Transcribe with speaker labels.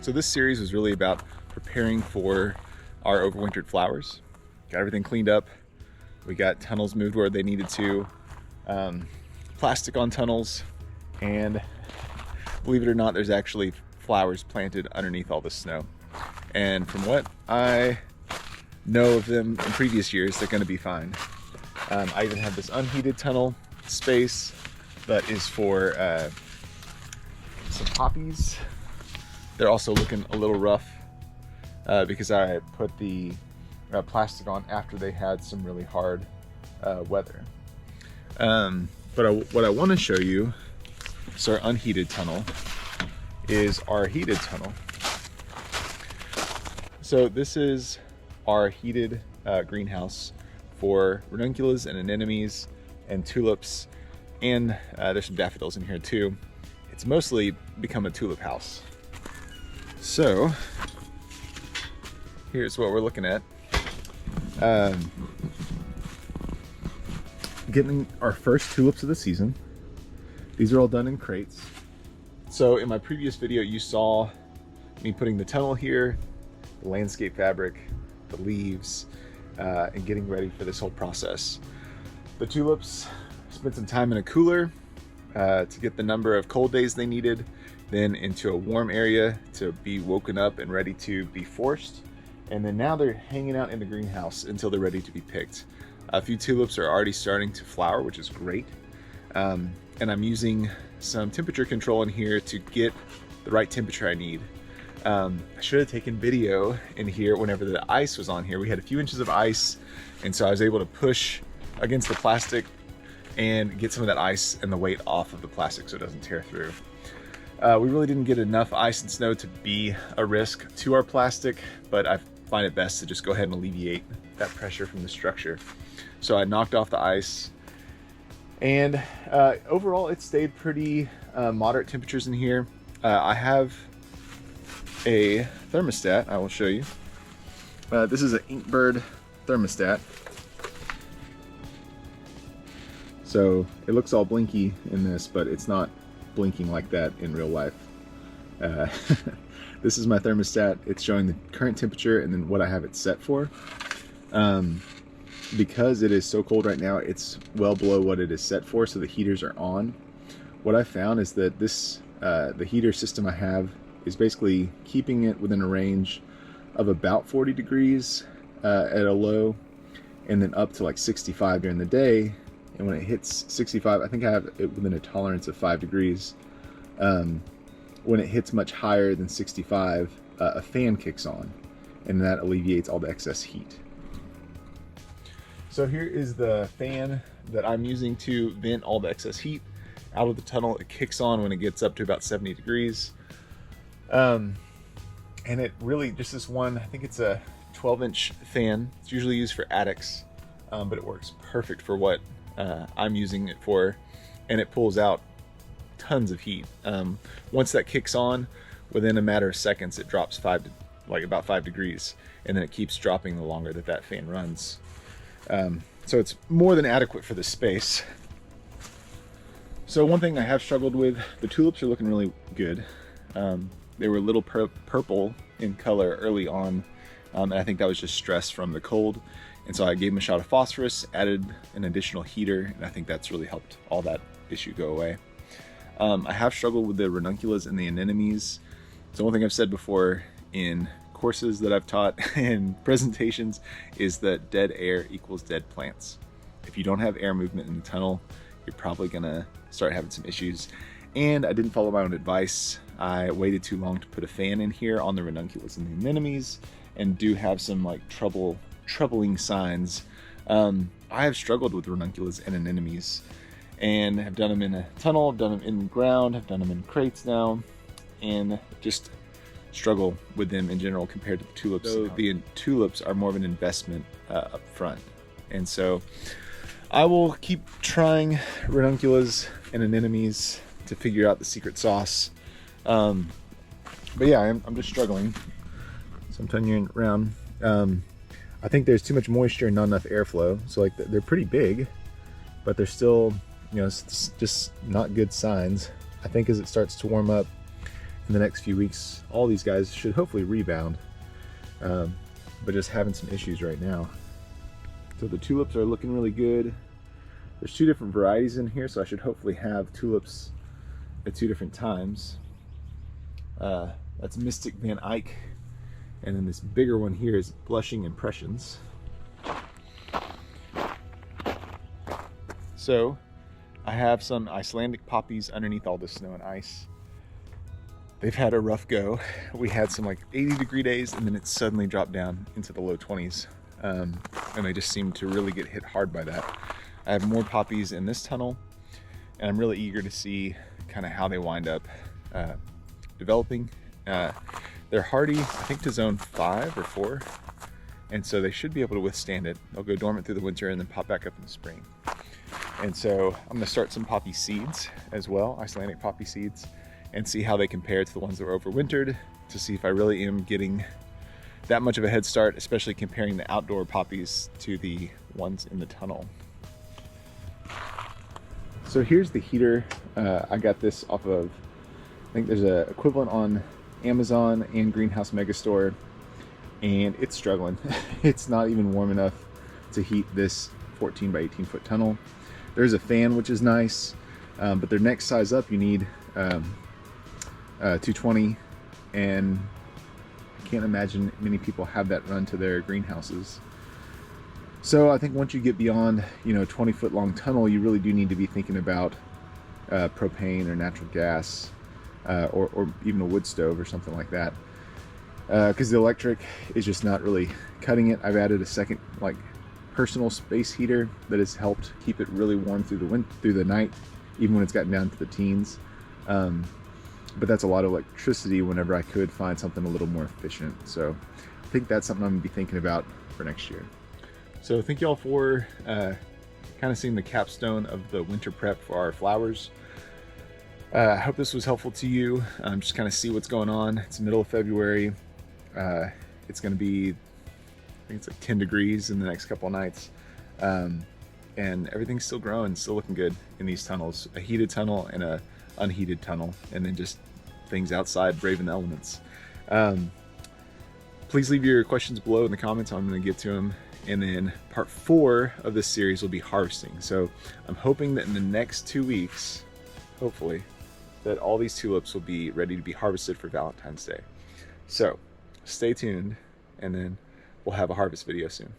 Speaker 1: So this series was really about preparing for our overwintered flowers. Got everything cleaned up. We got tunnels moved where they needed to, plastic on tunnels, and believe it or not, there's actually flowers planted underneath all the snow. And from what I know of them in previous years, they're going to be fine. I even have this unheated tunnel space that is for some poppies. They're also looking a little rough because I put the plastic on after they had some really hard weather. But what I want to show you is our unheated tunnel is our heated tunnel. So this is our heated greenhouse for ranunculus and anemones and tulips, and there's some daffodils in here too. It's mostly become a tulip house. So here's what we're looking at. Getting our first tulips of the season. These are all done in crates. So in my previous video, you saw me putting the tunnel here, the landscape fabric, the leaves, and getting ready for this whole process. The tulips spent some time in a cooler to get the number of cold days they needed, then into a warm area to be woken up and ready to be forced. And then now they're hanging out in the greenhouse until they're ready to be picked. A few tulips are already starting to flower, which is great. And I'm using some temperature control in here to get the right temperature I need. I should have taken video in here whenever the ice was on here. We had a few inches of ice, and so I was able to push against the plastic and get some of that ice and the weight off of the plastic so it doesn't tear through. We really didn't get enough ice and snow to be a risk to our plastic, but I find it best to just go ahead and alleviate that pressure from the structure. So I knocked off the ice, and overall it stayed pretty moderate temperatures in here. I have a thermostat I will show you. This is an Inkbird thermostat. So it looks all blinky in this, but it's not blinking like that in real life. This is my thermostat. It's showing the current temperature and then what I have it set for. Because it is so cold right now, it's well below what it is set for, so the heaters are on. What I found is that this the heater system I have is basically keeping it within a range of about 40 degrees at a low, and then up to like 65 during the day. And when it hits 65, I think I have it within a tolerance of 5 degrees. When it hits much higher than 65, a fan kicks on, and that alleviates all the excess heat. So here is the fan that I'm using to vent all the excess heat out of the tunnel. It kicks on when it gets up to about 70 degrees. And it really, just this one, I think it's a 12-inch fan. It's usually used for attics, but it works perfect for what I'm using it for, and it pulls out tons of heat. Once that kicks on, within a matter of seconds, it drops about 5 degrees, and then it keeps dropping the longer that that fan runs. So it's more than adequate for the space. So one thing I have struggled with, the tulips are looking really good. They were a little purple in color early on, and I think that was just stress from the cold. And so I gave them a shot of phosphorus, added an additional heater, and I think that's really helped all that issue go away. I have struggled with the ranunculus and the anemones. So one thing I've said before in courses that I've taught and presentations is that dead air equals dead plants. If you don't have air movement in the tunnel, you're probably gonna start having some issues. And I didn't follow my own advice. I waited too long to put a fan in here on the ranunculus and the anemones, and do have some like troubling signs. I have struggled with ranunculus and anemones, and have done them in a tunnel, done them in the ground, have done them in crates now, and just struggle with them in general compared to the tulips. So the tulips are more of an investment up front. And so I will keep trying ranunculus and anemones to figure out the secret sauce. But yeah, I'm just struggling. So I'm turning around. I think there's too much moisture and not enough airflow. So like they're pretty big, but they're still, it's just not good signs. I think as it starts to warm up, in the next few weeks, all these guys should hopefully rebound, but just having some issues right now. So the tulips are looking really good. There's 2 different varieties in here, so I should hopefully have tulips at 2 different times. That's Mystic Van Eyck, and then this bigger one here is Blushing Impressions. So I have some Icelandic poppies underneath all this snow and ice. They've had a rough go. We had some like 80-degree days, and then it suddenly dropped down into the low 20s. And they just seem to really get hit hard by that. I have more poppies in this tunnel, and I'm really eager to see kind of how they wind up developing. They're hardy, I think, to zone 5 or 4, and so they should be able to withstand it. They'll go dormant through the winter and then pop back up in the spring. And so I'm going to start some poppy seeds as well, Icelandic poppy seeds, and see how they compare to the ones that were overwintered, to see if I really am getting that much of a head start, especially comparing the outdoor poppies to the ones in the tunnel. So here's the heater. I got this off of, I think there's an equivalent on Amazon and Greenhouse Megastore, and it's struggling. It's not even warm enough to heat this 14 by 18 foot tunnel. There's a fan, which is nice, but their next size up you need 220, and I can't imagine many people have that run to their greenhouses. So I think once you get beyond, 20-foot long tunnel, you really do need to be thinking about propane or natural gas, or even a wood stove or something like that, because the electric is just not really cutting it. I've added a second personal space heater that has helped keep it really warm through the night, even when it's gotten down to the teens. But that's a lot of electricity whenever I could find something a little more efficient. So I think that's something I'm gonna be thinking about for next year. So thank you all for kind of seeing the capstone of the winter prep for our flowers. I hope this was helpful to you. Just kind of see what's going on. It's the middle of February. It's going to be, I think it's like 10 degrees in the next couple of nights. And everything's still growing, still looking good in these tunnels. A heated tunnel and a unheated tunnel, and then just things outside braving the elements. Please leave your questions below in the comments. I'm going to get to them. And then part 4 of this series will be harvesting. So I'm hoping that in the next 2 weeks, hopefully, that all these tulips will be ready to be harvested for Valentine's Day. So stay tuned, and then we'll have a harvest video soon.